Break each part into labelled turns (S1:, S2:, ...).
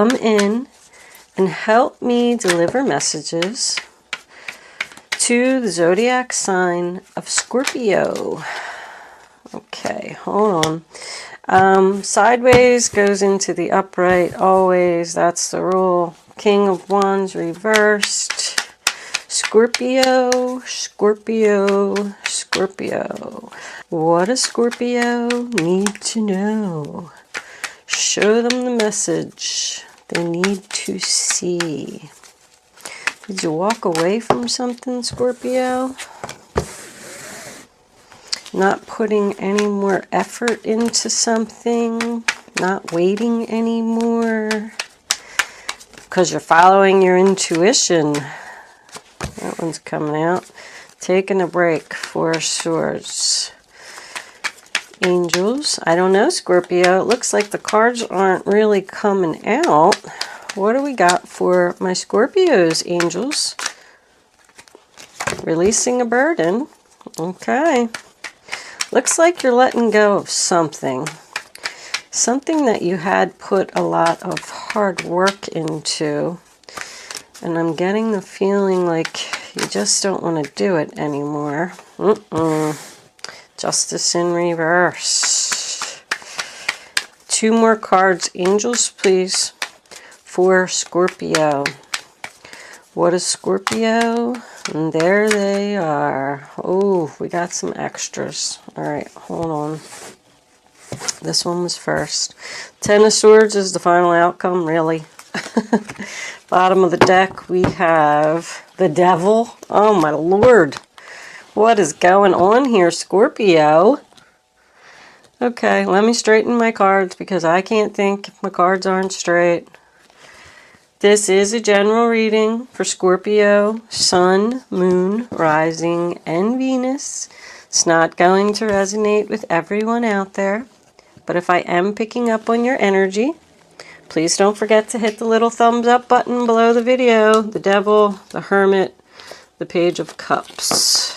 S1: Come in and help me deliver messages to the zodiac sign of Scorpio. Okay, hold on. Sideways goes into the upright always. That's the rule. King of Wands reversed. Scorpio, Scorpio, Scorpio. What does Scorpio need to know? Show them the message they need to see. Did you walk away from something, Scorpio? Not putting any more effort into something? Not waiting anymore? Because you're following your intuition. That one's coming out. Taking a break. Four of Swords. Angels. I don't know, Scorpio. It looks like the cards aren't really coming out. What do we got for my Scorpios, angels? Releasing a burden. Okay. Looks like you're letting go of something. Something that you had put a lot of hard work into. And I'm getting the feeling like you just don't want to do it anymore. Justice in reverse. Two more cards. Angels, please. For Scorpio. What is Scorpio? And there they are. Oh, we got some extras. All right, hold on. This one was first. Ten of Swords is the final outcome, really. Bottom of the deck, we have the Devil. Oh, my Lord. What is going on here, Scorpio? Okay, let me straighten my cards because I can't think if my cards aren't straight. This is a general reading for Scorpio, Sun, Moon, Rising, and Venus. It's not going to resonate with everyone out there, but if I am picking up on your energy, please don't forget to hit the little thumbs up button below the video. The Devil, the Hermit, the Page of Cups.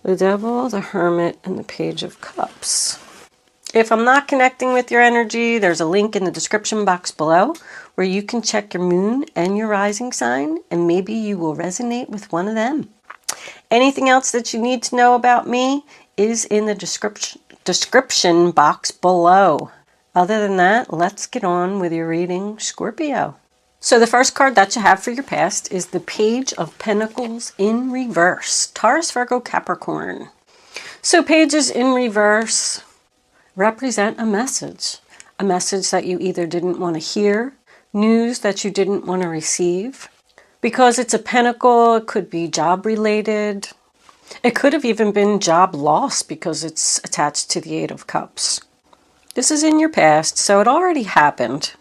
S1: The Devil, the Hermit, and the Page of Cups. If I'm not connecting with your energy, there's a link in the description box below where you can check your moon and your rising sign, and maybe you will resonate with one of them. Anything else that you need to know about me is in the description box below. Other than that, let's get on with your reading, Scorpio. So the first card that you have for your past is the Page of Pentacles in reverse. Taurus, Virgo, Capricorn. So pages in reverse represent a message that you either didn't want to hear, news that you didn't want to receive. Because it's a pentacle, it could be job related. It could have even been job loss because it's attached to the Eight of Cups. This is in your past, so it already happened.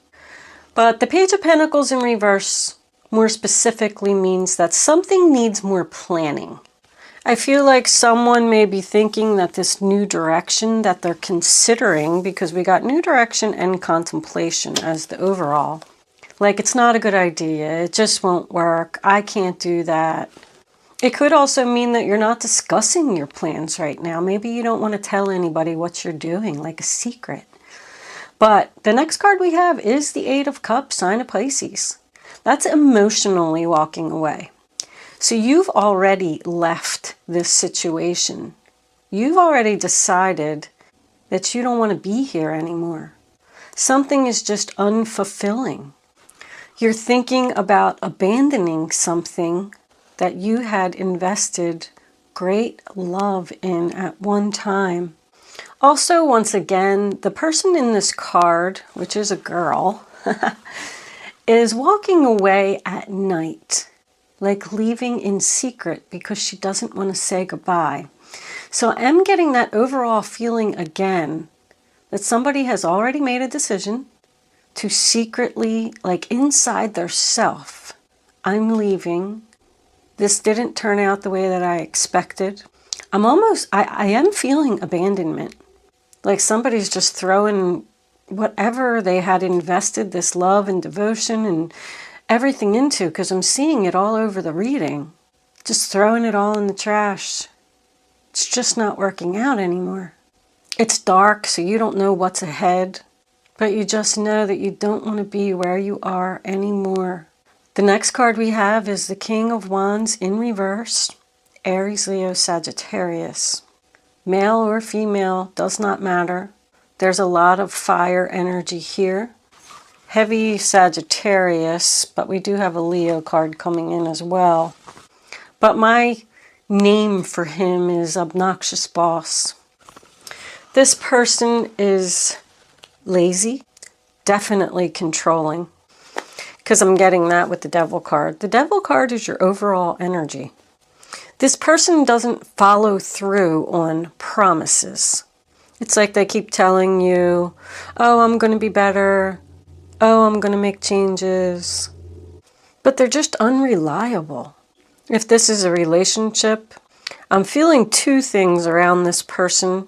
S1: But the Page of Pentacles in reverse more specifically means that something needs more planning. I feel like someone may be thinking that this new direction that they're considering, because we got new direction and contemplation as the overall, like it's not a good idea, it just won't work, I can't do that. It could also mean that you're not discussing your plans right now. Maybe you don't want to tell anybody what you're doing, like a secret. But the next card we have is the Eight of Cups, sign of Pisces. That's emotionally walking away. So you've already left this situation. You've already decided that you don't want to be here anymore. Something is just unfulfilling. You're thinking about abandoning something that you had invested great love in at one time. Also, once again, the person in this card, which is a girl, is walking away at night, like leaving in secret because she doesn't want to say goodbye. So I am getting that overall feeling again that somebody has already made a decision to secretly, like inside their self, I'm leaving. This didn't turn out the way that I expected. I am feeling abandonment. Like somebody's just throwing whatever they had invested this love and devotion and everything into, because I'm seeing it all over the reading. Just throwing it all in the trash. It's just not working out anymore. It's dark, so you don't know what's ahead. but you just know that you don't want to be where you are anymore. The next card we have is the King of Wands in reverse, Aries, Leo, Sagittarius. Male or female, does not matter. There's a lot of fire energy here. Heavy Sagittarius, but we do have a Leo card coming in as well. But my name for him is Obnoxious Boss. This person is lazy, definitely controlling, because I'm getting that with the Devil card. The Devil card is your overall energy. This person doesn't follow through on promises. It's like they keep telling you, oh, I'm going to be better. Oh, I'm going to make changes. But they're just unreliable. If this is a relationship, I'm feeling two things around this person.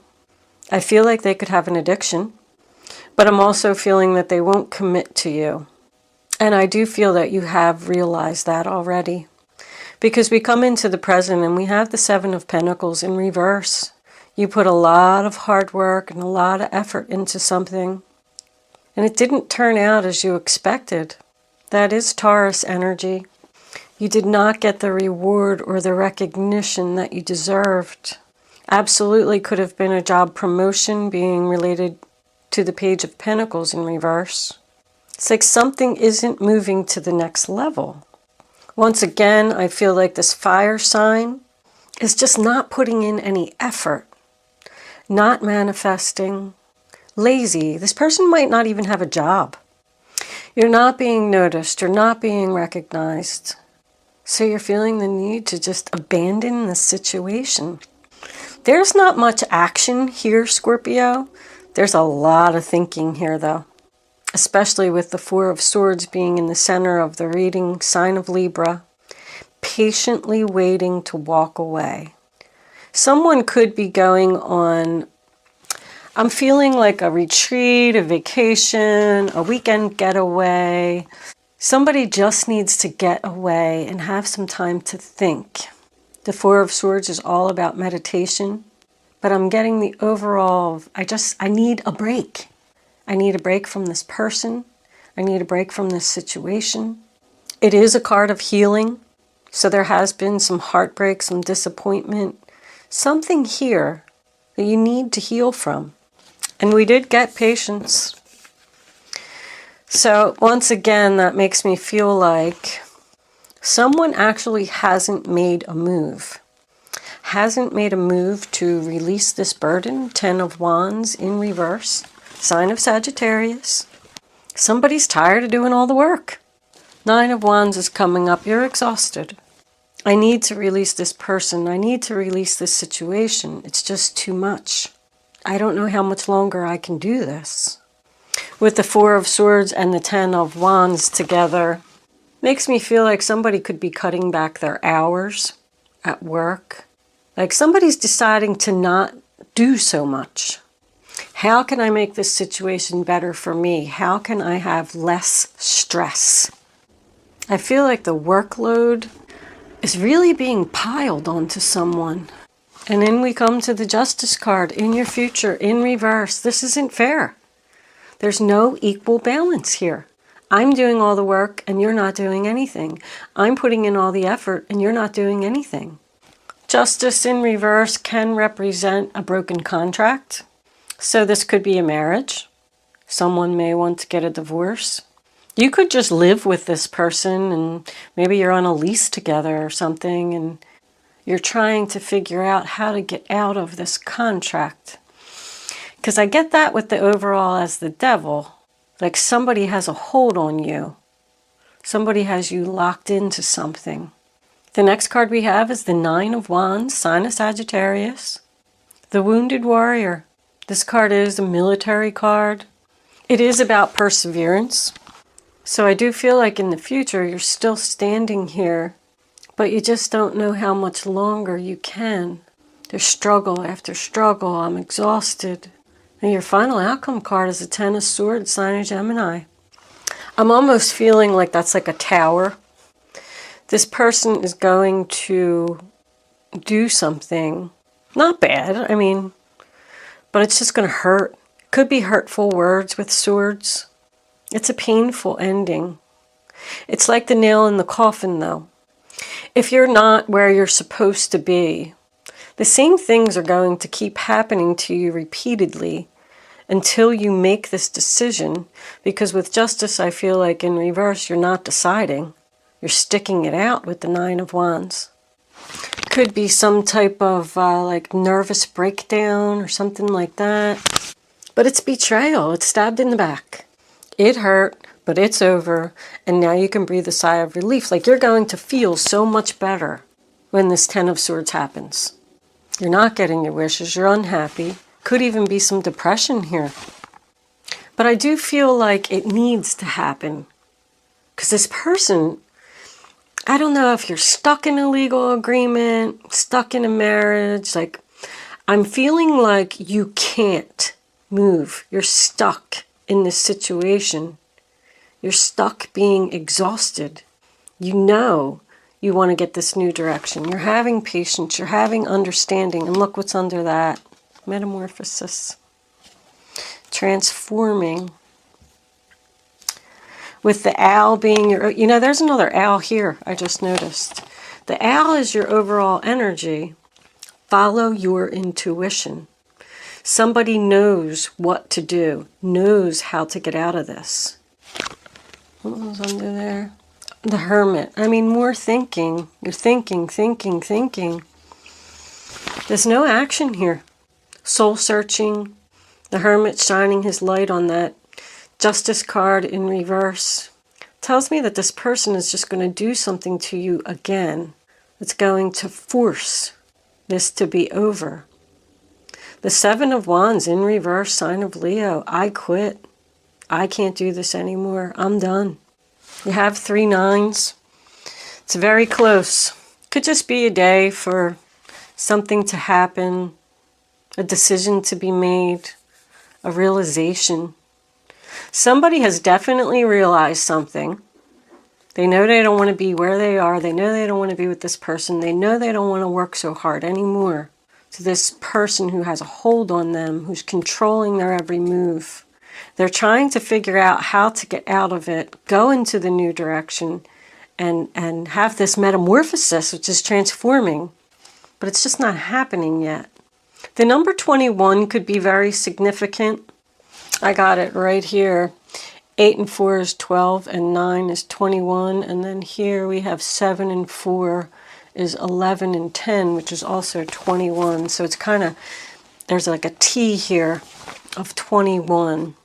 S1: I feel like they could have an addiction, but I'm also feeling that they won't commit to you. And I do feel that you have realized that already. Because we come into the present and we have the Seven of Pentacles in reverse. You put a lot of hard work and a lot of effort into something, and it didn't turn out as you expected. That is Taurus energy. You did not get the reward or the recognition that you deserved. Absolutely could have been a job promotion being related to the Page of Pentacles in reverse. It's like something isn't moving to the next level. Once again, I feel like this fire sign is just not putting in any effort, not manifesting, lazy. This person might not even have a job. You're not being noticed, you're not being recognized. So you're feeling the need to just abandon the situation. There's not much action here, Scorpio. There's a lot of thinking here, though. Especially with the Four of Swords being in the center of the reading, sign of Libra. Patiently waiting to walk away. Someone could be going on, I'm feeling like a retreat, a vacation, a weekend getaway. Somebody just needs to get away and have some time to think. The Four of Swords is all about meditation, but I'm getting the overall, I need a break. I need a break from this person. I need a break from this situation. It is a card of healing, so there has been some heartbreak, some disappointment, something here that you need to heal from. And we did get patience. So once again, that makes me feel like someone actually hasn't made a move. Hasn't made a move to release this burden. 10 of Wands in reverse. Sign of Sagittarius. Somebody's tired of doing all the work. 9 of Wands is coming up. You're exhausted. I need to release this person. I need to release this situation. It's just too much. I don't know how much longer I can do this. With the Four of Swords and the 10 of Wands together, makes me feel like somebody could be cutting back their hours at work. Like somebody's deciding to not do so much. How can I make this situation better for me? How can I have less stress? I feel like the workload is really being piled onto someone. And then we come to the Justice card in your future, in reverse. This isn't fair. There's no equal balance here. I'm doing all the work and you're not doing anything. I'm putting in all the effort and you're not doing anything. Justice in reverse can represent a broken contract. So this could be a marriage. Someone may want to get a divorce. You could just live with this person and maybe you're on a lease together or something and you're trying to figure out how to get out of this contract. Because I get that with the overall as the Devil. Like somebody has a hold on you. Somebody has you locked into something. The next card we have is the 9 of Wands, sign of Sagittarius. The Wounded Warrior. This card is a military card. It is about perseverance. So I do feel like in the future you're still standing here, but you just don't know how much longer you can. There's struggle after struggle. I'm exhausted. And your final outcome card is a 10 of Swords, sign of Gemini. I'm almost feeling like that's like a tower. This person is going to do something, not bad, but it's just going to hurt. Could be hurtful words with swords. It's a painful ending. It's like the nail in the coffin, though. If you're not where you're supposed to be, the same things are going to keep happening to you repeatedly until you make this decision. Because with justice, I feel like in reverse, you're not deciding. You're sticking it out with the Nine of Wands. Could be some type of like nervous breakdown or something like that. But it's betrayal. It's stabbed in the back. It hurt, but it's over. And now you can breathe a sigh of relief. Like you're going to feel so much better when this Ten of Swords happens. You're not getting your wishes. You're unhappy. Could even be some depression here. But I do feel like it needs to happen. Because this person, I don't know if you're stuck in a legal agreement, stuck in a marriage. Like, I'm feeling like you can't move. You're stuck in this situation. You're stuck being exhausted. You know you want to get this new direction. You're having patience. You're having understanding. And look what's under that. Metamorphosis. Transforming. With the owl being your... You know, there's another owl here, I just noticed. The owl is your overall energy. Follow your intuition. Somebody knows what to do, knows how to get out of this. What was under there? The Hermit. I mean, more thinking. You're thinking. There's no action here. Soul searching. The Hermit shining his light on that Justice card in reverse. Tells me that this person is just going to do something to you again. It's going to force this to be over. The Seven of Wands in reverse, sign of Leo. I quit. I can't do this anymore. I'm done. You have 3 nines. It's very close. Could just be a day for something to happen, a decision to be made, a realization. Somebody has definitely realized something. They know they don't want to be where they are. They know they don't want to be with this person. They know they don't want to work so hard anymore. To this person who has a hold on them, who's controlling their every move. They're trying to figure out how to get out of it, go into the new direction, and have this metamorphosis, which is transforming. But it's just not happening yet. The number 21 could be very significant. I got it right here. 8 and 4 is 12, and 9 is 21. And then here we have 7 and 4 is 11 and 10, which is also 21. So it's kind of, there's like a T here of 21.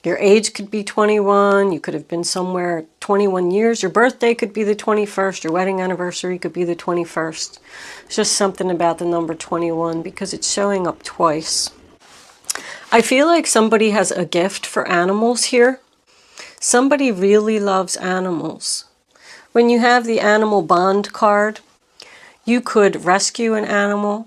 S1: Your age could be 21. You could have been somewhere 21 years. Your birthday could be the 21st. Your wedding anniversary could be the 21st. It's just something about the number 21 because it's showing up twice. I feel like somebody has a gift for animals here. Somebody really loves animals. When you have the animal bond card, you could rescue an animal,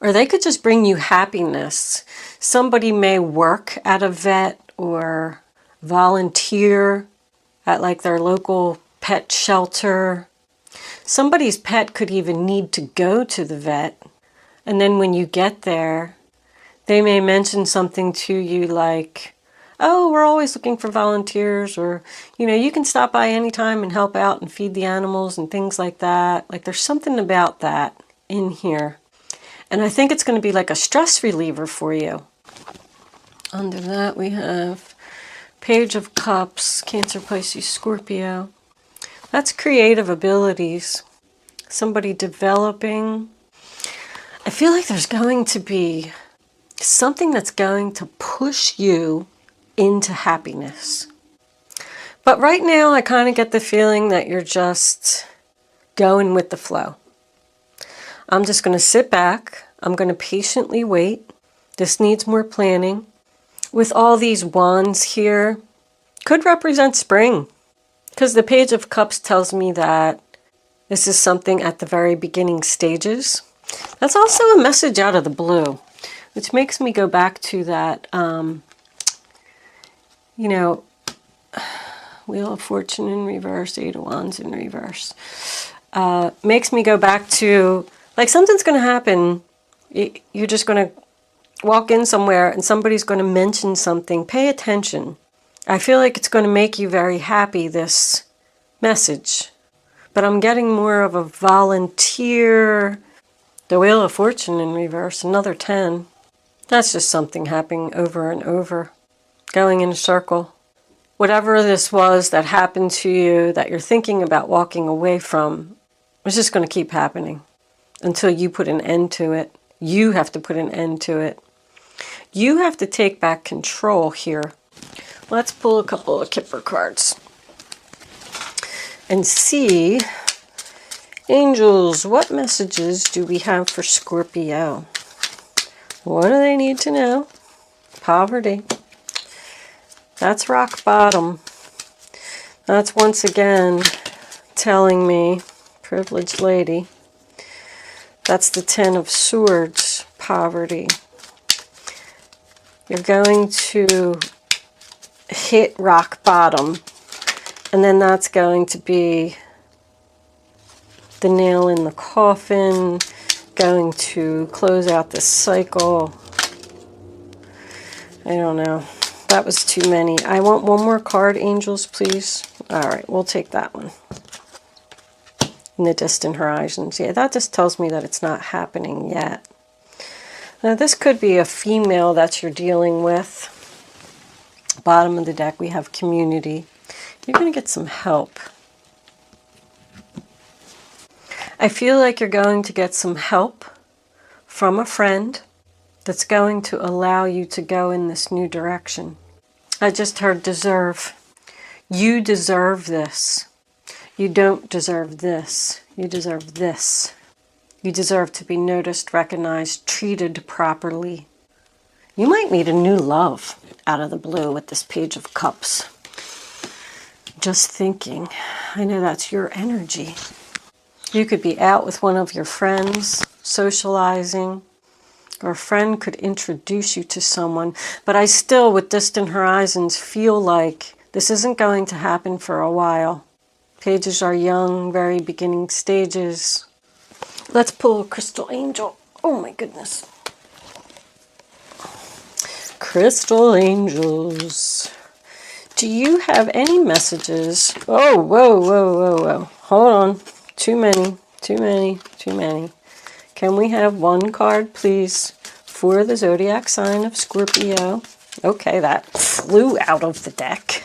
S1: or they could just bring you happiness. Somebody may work at a vet or volunteer at like their local pet shelter. Somebody's pet could even need to go to the vet. And then when you get there, they may mention something to you like, oh, we're always looking for volunteers, or, you know, you can stop by anytime and help out and feed the animals and things like that. Like there's something about that in here. And I think it's going to be like a stress reliever for you. Under that we have Page of Cups, Cancer, Pisces, Scorpio. That's creative abilities. Somebody developing. I feel like there's going to be something that's going to push you into happiness. But right now I kind of get the feeling that you're just going with the flow. I'm just going to sit back. I'm going to patiently wait. This needs more planning. With all these wands here, could represent spring. Because the Page of Cups tells me that this is something at the very beginning stages. That's also a message out of the blue, which makes me go back to that, you know, Wheel of Fortune in reverse, 8 of Wands in reverse. Makes me go back to, like, something's going to happen. You're just going to walk in somewhere and somebody's going to mention something, pay attention. I feel like it's going to make you very happy, this message. But I'm getting more of a volunteer. The Wheel of Fortune in reverse, another 10. That's just something happening over and over, going in a circle. Whatever this was that happened to you that you're thinking about walking away from, it's just going to keep happening until you put an end to it. You have to put an end to it. You have to take back control here. Let's pull a couple of Kipper cards and see, angels, what messages do we have for Scorpio? What do they need to know? Poverty. That's rock bottom. That's once again telling me, privileged lady, that's the 10 of Swords, poverty. You're going to hit rock bottom, and then that's going to be the nail in the coffin, going to close out this cycle. I don't know. That was too many. I want one more card, angels, please. All right, we'll take that one. In the distant horizons. Yeah, that just tells me that it's not happening yet. Now, this could be a female that you're dealing with. Bottom of the deck, we have community. You're going to get some help. I feel like you're going to get some help from a friend that's going to allow you to go in this new direction. I just heard deserve. You deserve this. You don't deserve this. You deserve this. You deserve to be noticed, recognized, treated properly. You might meet a new love out of the blue with this Page of Cups. Just thinking. I know that's your energy. You could be out with one of your friends, socializing, or a friend could introduce you to someone. But I still, with distant horizons, feel like this isn't going to happen for a while. Pages are young, very beginning stages. Let's pull a crystal angel. Oh my goodness. Crystal angels. Do you have any messages? Oh, whoa, whoa, whoa, whoa. Hold on. Too many, too many, too many. Can we have one card, please, for the zodiac sign of Scorpio? Okay, that flew out of the deck.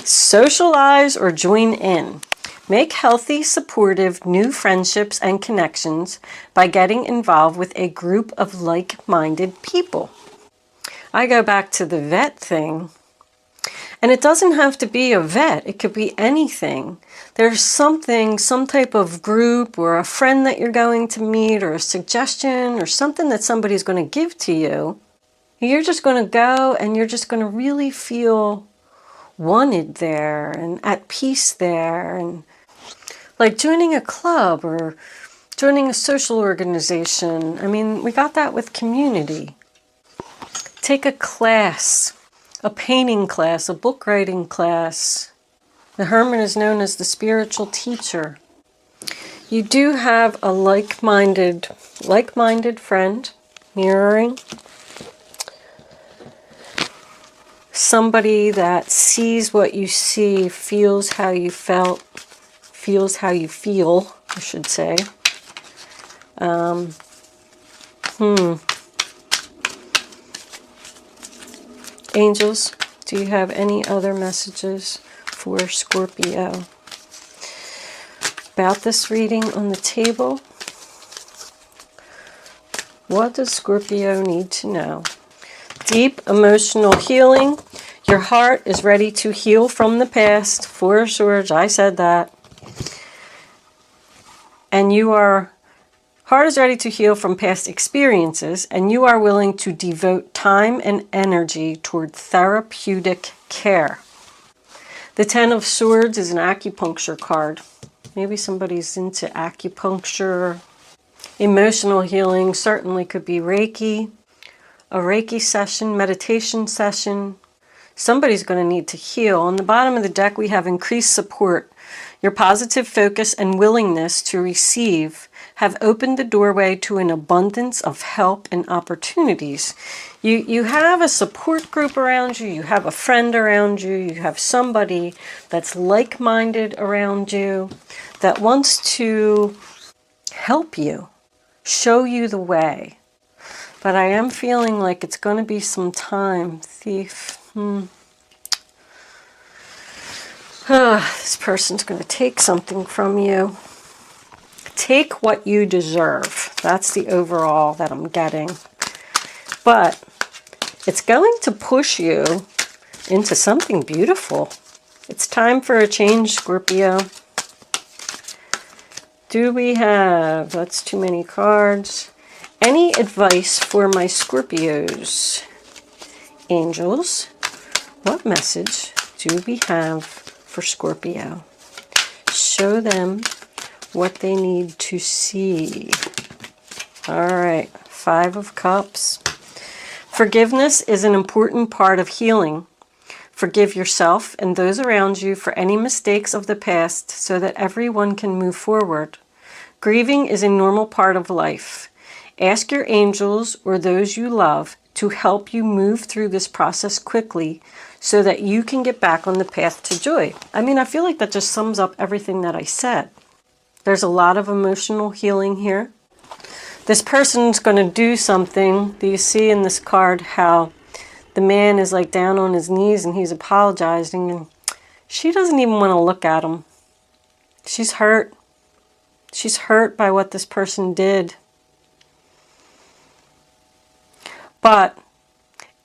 S1: Socialize or join in. Make healthy, supportive, new friendships and connections by getting involved with a group of like-minded people. I go back to the vet thing, and it doesn't have to be a vet. It could be anything. There's something, some type of group or a friend that you're going to meet or a suggestion or something that somebody's going to give to you. You're just going to go and you're just going to really feel wanted there and at peace there, and like joining a club or joining a social organization. I mean, we got that with community. Take a class, a painting class, a book writing class. The Hermit is known as the spiritual teacher. You do have a like-minded friend, mirroring. Somebody that sees what you see, feels how you felt, feels how you feel, I should say. Angels, do you have any other messages for Scorpio about this reading on the table? What does Scorpio need to know? Deep emotional healing. Your heart is ready to heal from the past. Four of Swords, I said that. And heart is ready to heal from past experiences, and you are willing to devote time and energy toward therapeutic care. The Ten of Swords is an acupuncture card. Maybe somebody's into acupuncture. Emotional healing certainly could be Reiki, a Reiki session, meditation session. Somebody's going to need to heal. On the bottom of the deck, we have increased support. Your positive focus and willingness to receive have opened the doorway to an abundance of help and opportunities. You have a support group around you, you have a friend around you, you have somebody that's like-minded around you that wants to help you, show you the way. But I am feeling like it's going to be some time. Thief. This person's going to take something from you. Take what you deserve. That's the overall that I'm getting. But it's going to push you into something beautiful. It's time for a change, Scorpio. Do we have... That's too many cards. Any advice for my Scorpios? Angels, what message do we have for Scorpio? Show them what they need to see. All right, 5 of Cups. Forgiveness is an important part of healing. Forgive yourself and those around you for any mistakes of the past so that everyone can move forward. Grieving is a normal part of life. Ask your angels or those you love to help you move through this process quickly so that you can get back on the path to joy. I mean, I feel like that just sums up everything that I said. There's a lot of emotional healing here. This person's going to do something. Do you see in this card how the man is like down on his knees and he's apologizing and she doesn't even want to look at him. She's hurt. She's hurt by what this person did. But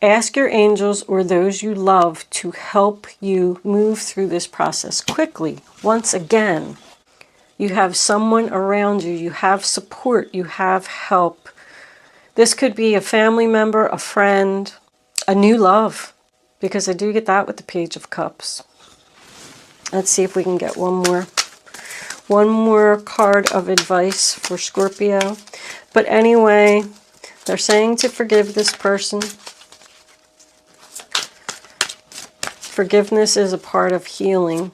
S1: ask your angels or those you love to help you move through this process quickly. Once again, you have someone around you. You have support. You have help. This could be a family member, a friend, a new love, because I do get that with the Page of Cups. Let's see if we can get one more card of advice for Scorpio. But anyway, they're saying to forgive this person. Forgiveness is a part of healing.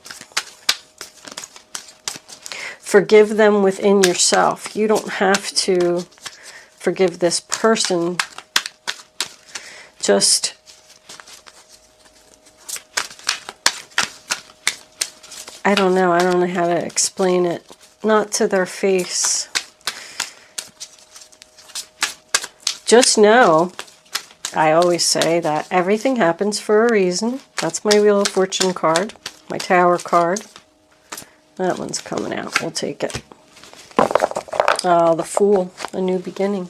S1: Forgive them within yourself. You don't have to forgive this person. Just I don't know how to explain it. Not to their face. Just know, I always say that everything happens for a reason. That's my Wheel of Fortune card, my Tower card. That one's coming out. We'll take it. The Fool, a new beginning.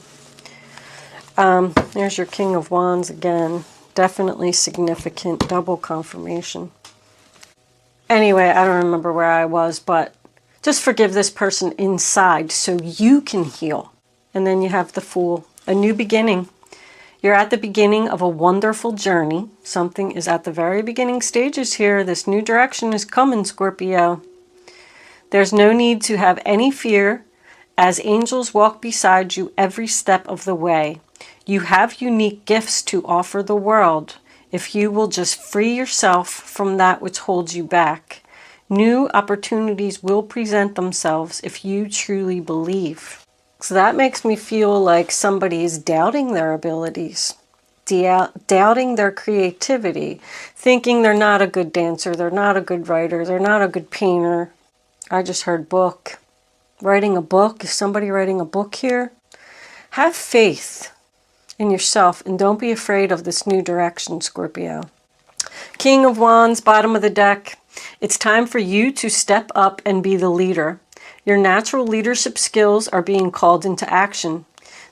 S1: There's your King of Wands again. Definitely significant, double confirmation. Anyway, I don't remember where I was, but just forgive this person inside so you can heal. And then you have the Fool, a new beginning. You're at the beginning of a wonderful journey. Something is at the very beginning stages here. This new direction is coming, Scorpio. There's no need to have any fear as angels walk beside you every step of the way. You have unique gifts to offer the world if you will just free yourself from that which holds you back. New opportunities will present themselves if you truly believe. So that makes me feel like somebody is doubting their abilities, doubting their creativity, thinking they're not a good dancer, they're not a good writer, they're not a good painter. I just heard book. Writing a book. Is somebody writing a book here? Have faith in yourself and don't be afraid of this new direction, Scorpio. King of Wands, bottom of the deck. It's time for you to step up and be the leader. Your natural leadership skills are being called into action.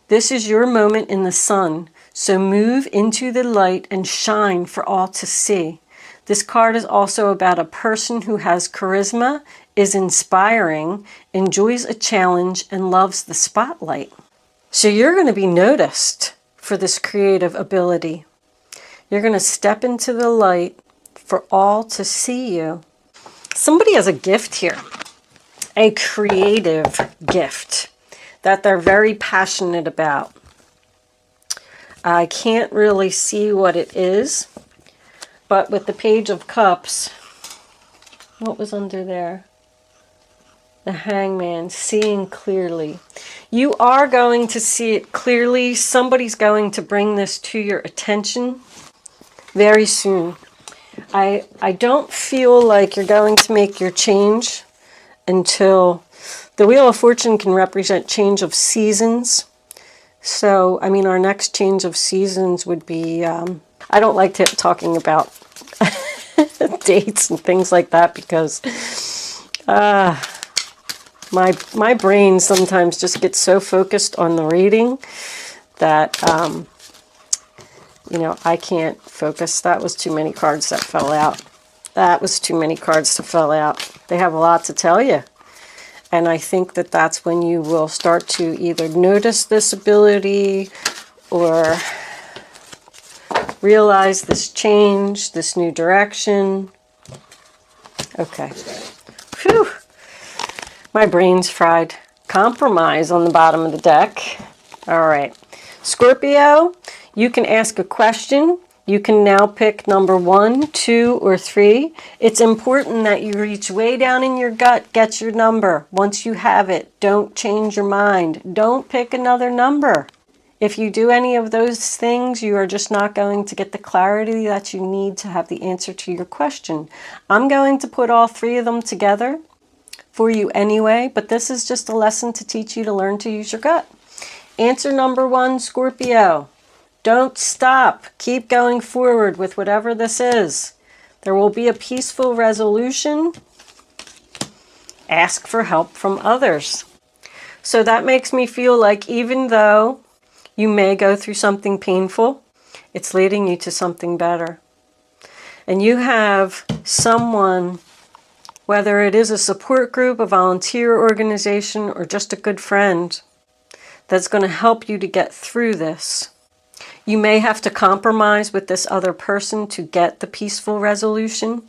S1: This is your moment in the sun, so move into the light and shine for all to see. This card is also about a person who has charisma, is inspiring, enjoys a challenge, and loves the spotlight. So you're going to be noticed for this creative ability. You're going to step into the light for all to see you. Somebody has a gift here, a creative gift that they're very passionate about. I can't really see what it is, but with the Page of Cups, what was under there? The Hangman, seeing clearly. You are going to see it clearly. Somebody's going to bring this to your attention very soon. I don't feel like you're going to make your change until the Wheel of Fortune can represent change of seasons. So, I mean, our next change of seasons would be, I don't like talking about dates and things like that because my brain sometimes just gets so focused on the reading that, you know, I can't focus. That was too many cards that fell out. That was too many cards to fill out. They have a lot to tell you. And I think that that's when you will start to either notice this ability or realize this change, this new direction. Okay. Phew. My brain's fried. Compromise on the bottom of the deck. All right. Scorpio, you can ask a question. You can now pick number 1, 2, or 3. It's important that you reach way down in your gut, get your number. Once you have it, don't change your mind. Don't pick another number. If you do any of those things, you are just not going to get the clarity that you need to have the answer to your question. I'm going to put all 3 of them together for you anyway, but this is just a lesson to teach you to learn to use your gut. Answer number 1, Scorpio. Don't stop. Keep going forward with whatever this is. There will be a peaceful resolution. Ask for help from others. So that makes me feel like even though you may go through something painful, it's leading you to something better. And you have someone, whether it is a support group, a volunteer organization, or just a good friend, that's going to help you to get through this. You may have to compromise with this other person to get the peaceful resolution.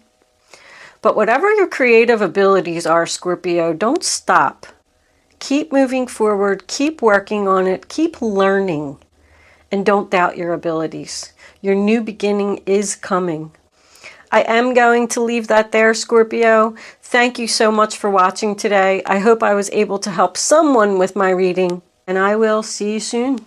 S1: But whatever your creative abilities are, Scorpio, don't stop. Keep moving forward, keep working on it, keep learning, and don't doubt your abilities. Your new beginning is coming. I am going to leave that there, Scorpio. Thank you so much for watching today. I hope I was able to help someone with my reading, and I will see you soon.